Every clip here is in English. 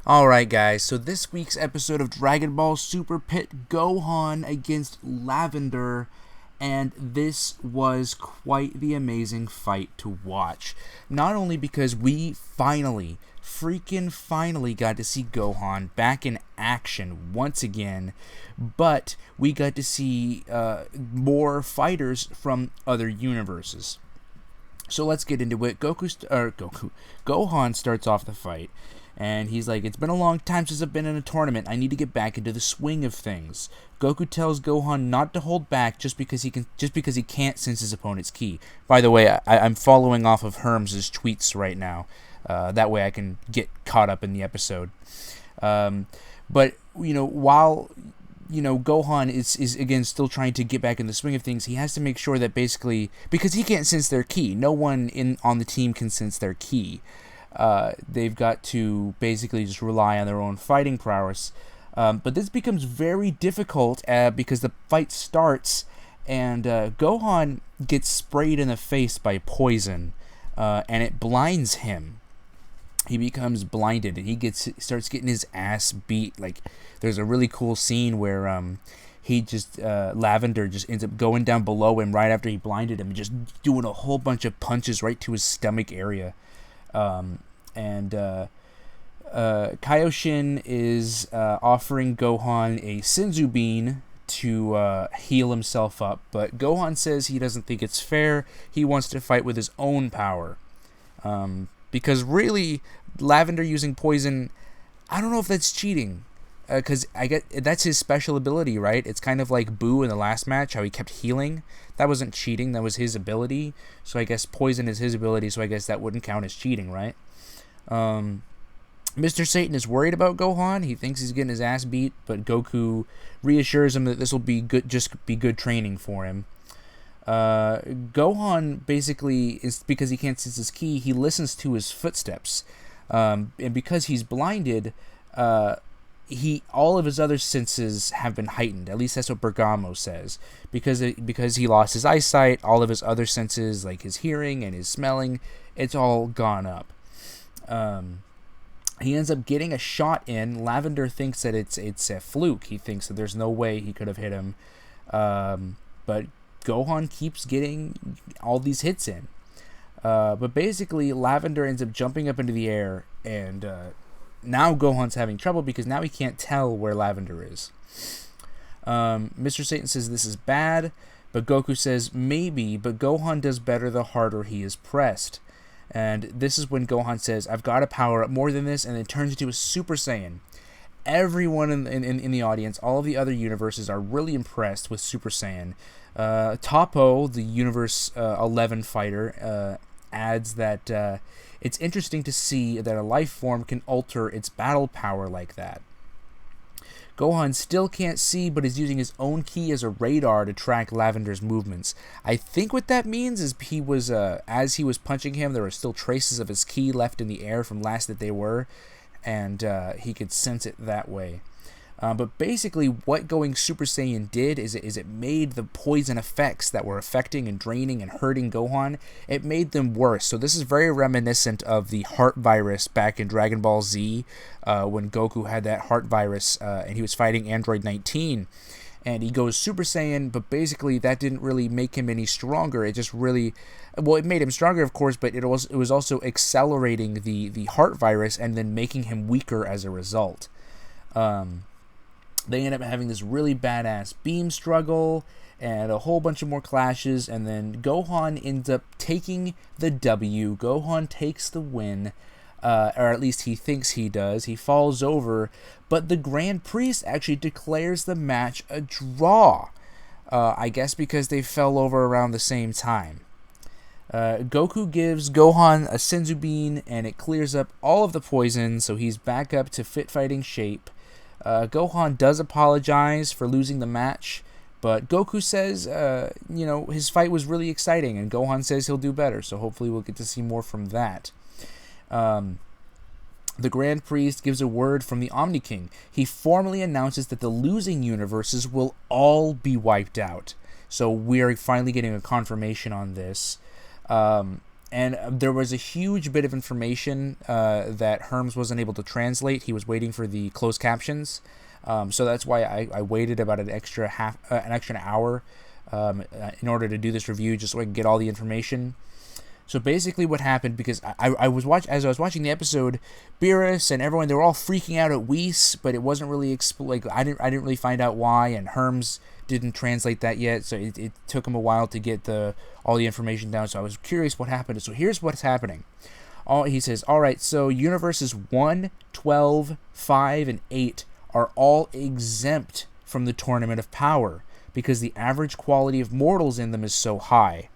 Alright guys, so this week's episode of Dragon Ball Super pit Gohan against Lavender, and this was quite the amazing fight to watch. Not only because we finally got to see Gohan back in action once again, but we got to see more fighters from other universes. So let's get into it. Gohan starts off the fight, and he's like, "It's been a long time since I've been in a tournament. I need to get back into the swing of things." Goku tells Gohan not to hold back just because he can't sense his opponent's ki. By the way, I'm following off of Herm's tweets right now. That way I can get caught up in the episode. But while Gohan is again still trying to get back in the swing of things, he has to make sure that basically, because he can't sense their ki, no one on the team can sense their ki. They've got to basically just rely on their own fighting prowess. But this becomes very difficult because the fight starts and Gohan gets sprayed in the face by poison, and it blinds him. He becomes blinded and he starts getting his ass beat. Like, there's a really cool scene where Lavender just ends up going down below him right after he blinded him and just doing a whole bunch of punches right to his stomach area. Kaioshin is offering Gohan a Senzu Bean to heal himself up, but Gohan says he doesn't think it's fair. He wants to fight with his own power. Because really, Lavender using poison, I don't know if that's cheating. Because I get that's his special ability, right? It's kind of like Boo in the last match, how he kept healing. That wasn't cheating, that was his ability. So I guess poison is his ability, so I guess that wouldn't count as cheating, right? Mr. Satan is worried about Gohan. He thinks he's getting his ass beat, but Goku reassures him that this will be good training for him. Gohan basically is, because he can't sense his ki, he listens to his footsteps, and because he's blinded, all of his other senses have been heightened. At least that's what Bergamo says. Because he lost his eyesight, all of his other senses, like his hearing and his smelling, it's all gone up. He ends up getting a shot in. Lavender thinks that it's a fluke. He thinks that there's no way he could have hit him, but Gohan keeps getting all these hits in. But basically, Lavender ends up jumping up into the air, and now Gohan's having trouble because now he can't tell where Lavender is. Mr. Satan says this is bad, but Goku says maybe, but Gohan does better the harder he is pressed. And this is when Gohan says, "I've got to power up more than this," and it turns into a Super Saiyan. Everyone in the audience, all of the other universes, are really impressed with Super Saiyan. Topo, the Universe 11 fighter, adds that it's interesting to see that a life form can alter its battle power like that. Gohan still can't see, but is using his own ki as a radar to track Lavender's movements. I think what that means is as he was punching him, there were still traces of his ki left in the air from last that they were, and he could sense it that way. But basically, what going Super Saiyan did is it made the poison effects that were affecting and draining and hurting Gohan, it made them worse. So this is very reminiscent of the heart virus back in Dragon Ball Z, when Goku had that heart virus, and he was fighting Android 19. And he goes Super Saiyan, but basically that didn't really make him any stronger. It just really, well, it made him stronger, of course, but it was also accelerating the heart virus and then making him weaker as a result. They end up having this really badass beam struggle and a whole bunch of more clashes, and then Gohan ends up taking the W. Gohan takes the win, or at least he thinks he does. He falls over, but the Grand Priest actually declares the match a draw. I guess because they fell over around the same time. Goku gives Gohan a Senzu Bean, and it clears up all of the poison, so he's back up to fit fighting shape. Gohan does apologize for losing the match, but Goku says, his fight was really exciting, and Gohan says he'll do better, so hopefully we'll get to see more from that. The Grand Priest gives a word from the Omni King. He formally announces that the losing universes will all be wiped out. So we're finally getting a confirmation on this. And there was a huge bit of information that Herms wasn't able to translate. He was waiting for the closed captions, so that's why I waited about an extra hour in order to do this review, just so I could get all the information. So basically, what happened, because I was watching the episode, Beerus and everyone, they were all freaking out at Whis, but it wasn't really I didn't really find out why, and Herms didn't translate that yet, so it took him a while to get all the information down. So I was curious what happened. So here's what's happening. He says, all right, so universes 1, 12, 5, and 8 are all exempt from the Tournament of Power because the average quality of mortals in them is so high.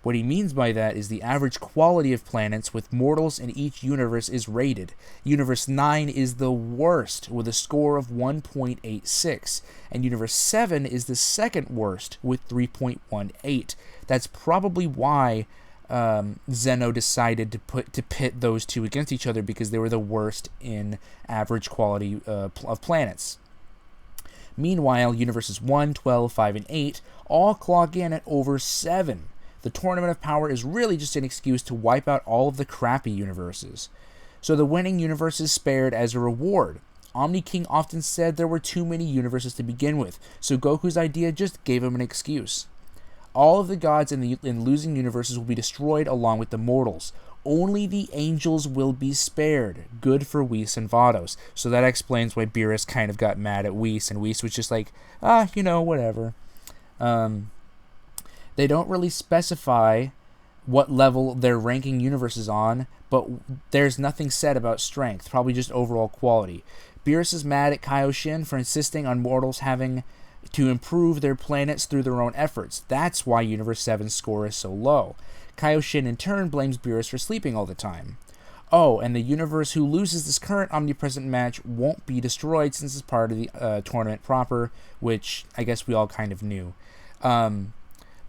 What he means by that is the average quality of planets with mortals in each universe is rated. Universe 9 is the worst with a score of 1.86, and Universe 7 is the second worst with 3.18. That's probably why Zeno decided to pit those two against each other, because they were the worst in average quality of planets. Meanwhile, Universes 1, 12, 5, and 8 all clock in at over 7. The Tournament of Power is really just an excuse to wipe out all of the crappy universes. So the winning universe is spared as a reward. Omni King often said there were too many universes to begin with, so Goku's idea just gave him an excuse. All of the gods in losing universes will be destroyed along with the mortals. Only the angels will be spared. Good for Whis and Vados. So that explains why Beerus kind of got mad at Whis, and Whis was just like, whatever. They don't really specify what level they're ranking universes on, but there's nothing said about strength, probably just overall quality. Beerus is mad at Kaioshin for insisting on mortals having to improve their planets through their own efforts. That's why Universe 7's score is so low. Kaioshin in turn blames Beerus for sleeping all the time. Oh, and the universe who loses this current omnipresent match won't be destroyed since it's part of the tournament proper, which I guess we all kind of knew.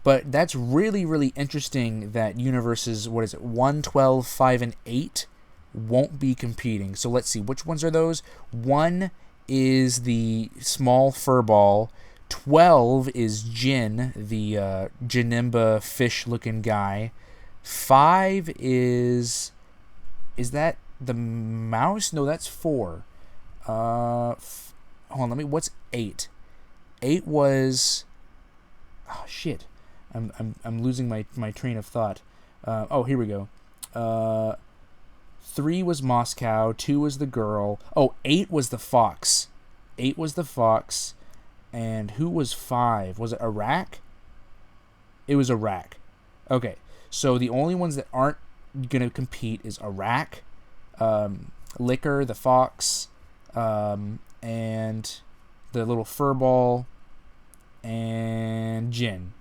But that's really, really interesting that universes, 1, 12, 5, and 8 won't be competing. So let's see, which ones are those? 1 is the small furball. 12 is Jin, the Janimba fish-looking guy. 5 is that the mouse? No, that's 4. Hold on, what's 8? 8 was... Oh, shit. I'm losing my train of thought. Here we go. 3 was Moscow. 2 was the girl. 8 was the fox. 8 was the fox. And who was 5? Was it Iraq? It was Iraq. Okay. So the only ones that aren't going to compete is Iraq, Liquor, the fox, and the little furball, and Jin.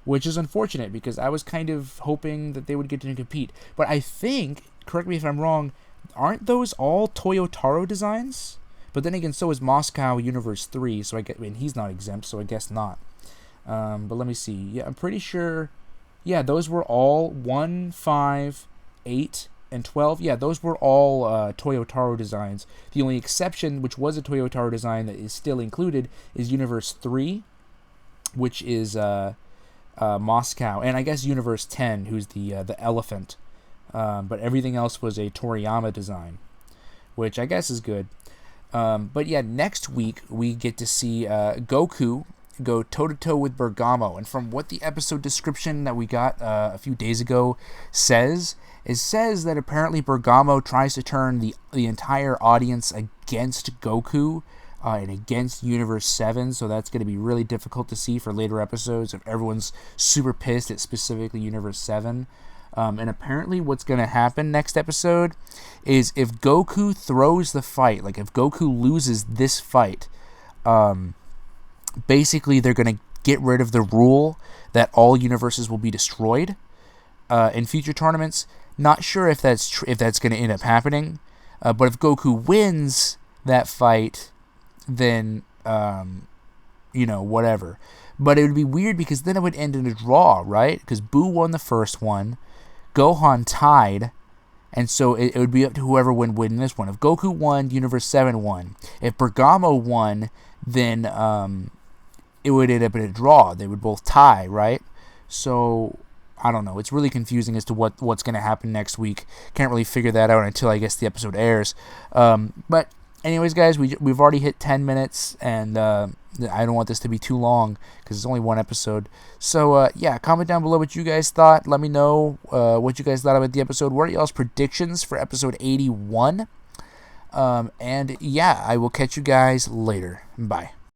Which is unfortunate, because I was kind of hoping that they would get to compete. But I think, correct me if I'm wrong, aren't those all Toyotaro designs? But then again, so is Moscow Universe 3, so he's not exempt, so I guess not. But let me see. Yeah, I'm pretty sure... Yeah, those were all 1, 5, 8, and 12. Yeah, those were all Toyotaro designs. The only exception, which was a Toyotaro design that is still included, is Universe 3, which is... Moscow, and I guess Universe 10, who's the elephant, but everything else was a Toriyama design, which I guess is good. But yeah, next week we get to see Goku go toe-to-toe with Bergamo, and from what the episode description that we got a few days ago says, it says that apparently Bergamo tries to turn the entire audience against Goku, and against Universe 7, so that's going to be really difficult to see for later episodes if everyone's super pissed at specifically Universe 7. And apparently what's going to happen next episode is if Goku throws the fight, like if Goku loses this fight, basically they're going to get rid of the rule that all universes will be destroyed in future tournaments. Not sure if that's going to end up happening, but if Goku wins that fight, then, whatever. But it would be weird, because then it would end in a draw, right? Because Boo won the first one, Gohan tied, and so it would be up to whoever would win this one. If Goku won, Universe 7 won. If Bergamo won, then it would end up in a draw. They would both tie, right? So I don't know. It's really confusing as to what's going to happen next week. Can't really figure that out until I guess the episode airs. But anyways, guys, we've already hit 10 minutes, and I don't want this to be too long because it's only one episode. So yeah, comment down below what you guys thought. Let me know what you guys thought about the episode. What are y'all's predictions for episode 81? And yeah, I will catch you guys later. Bye.